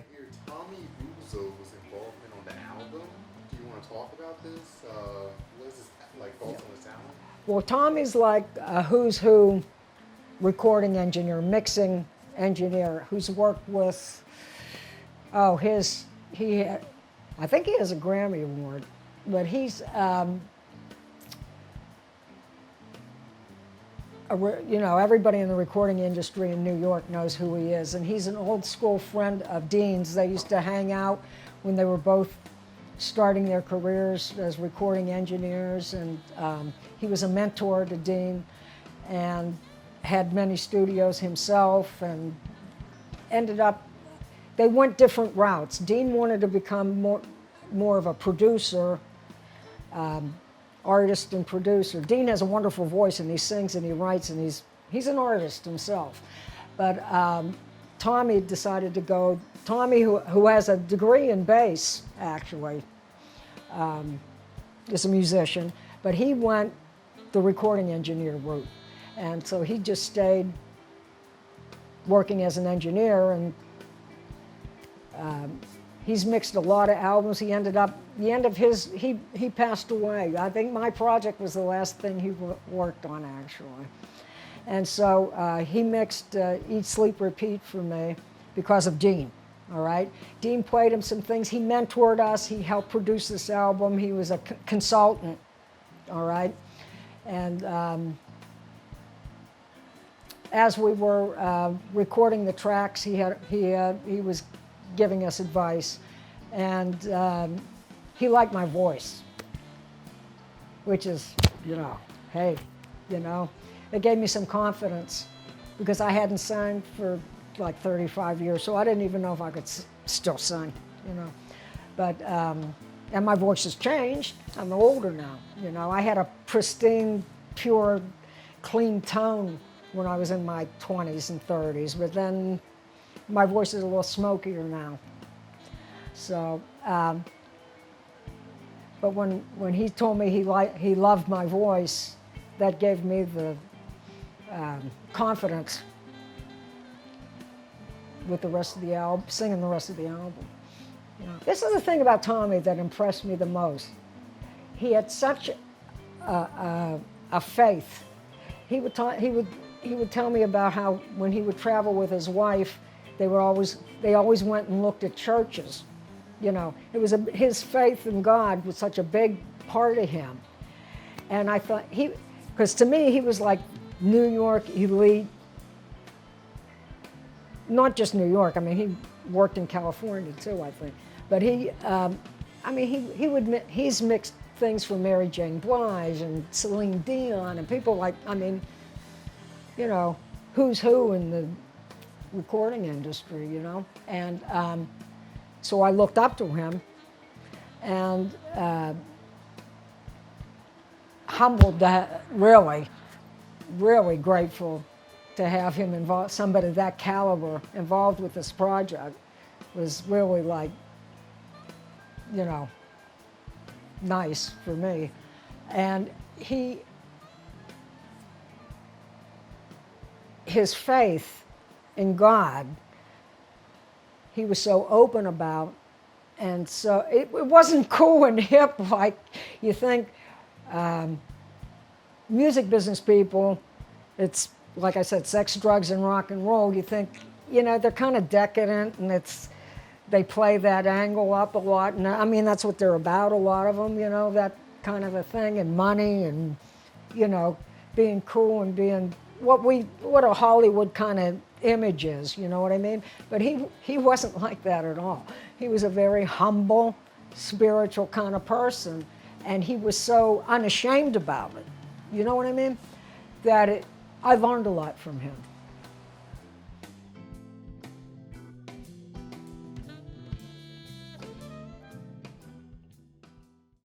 hear Tommy Wiseau's involvement on the album. Do you want to talk about this? What is his like thoughts on this album? Well, Tommy's like a who's who recording engineer, mixing engineer, who's worked with, I think he has a Grammy Award, but he's, everybody in the recording industry in New York knows who he is, and he's an old school friend of Dean's. They used to hang out when they were both starting their careers as recording engineers, and he was a mentor to Dean and had many studios himself, and ended up, they went different routes. Dean wanted to become more of a producer, artist and producer. Dean has a wonderful voice, and he sings and he writes, and he's an artist himself. But Tommy decided to go, Tommy, who has a degree in bass, actually, is a musician, but he went the recording engineer route. And so he just stayed working as an engineer, and he's mixed a lot of albums. He ended up, the end of his, he passed away. I think my project was the last thing he worked on, actually. And so he mixed Eat, Sleep, Repeat for me because of Dean, all right? Dean played him some things. He mentored us. He helped produce this album. He was a consultant, all right? And as we were recording the tracks, he was giving us advice, and he liked my voice, which is, hey, it gave me some confidence, because I hadn't sung for like 35 years, so I didn't even know if I could still sing, But, and my voice has changed. I'm older now, I had a pristine, pure, clean tone when I was in my 20s and 30s, but then my voice is a little smokier now. So, but when he told me he loved my voice, that gave me the confidence with the rest of the album, singing the rest of the album. This is the thing about Tommy that impressed me the most. He had such a faith. He would tell me about how when he would travel with his wife, they always went and looked at churches. It was his faith in God was such a big part of him. And I thought because to me, he was like New York elite, not just New York. I mean, he worked in California too, I think. But he's mixed things for Mary Jane Blige and Celine Dion and people like, who's who in the recording industry, And so I looked up to him, and humbled, that really, really grateful to have him involved, somebody that caliber involved with this project. Was really like, nice for me. And his faith in God, he was so open about, and so it wasn't cool and hip like you think. Music business people, it's like I said, sex, drugs, and rock and roll. You think, they're kind of decadent, and they play that angle up a lot, and I mean that's what they're about. A lot of them, that kind of a thing, and money, and being cool and being what a Hollywood kind of image is, you know what I mean? But he wasn't like that at all. He was a very humble, spiritual kind of person, and he was so unashamed about it, you know what I mean? That I learned a lot from him.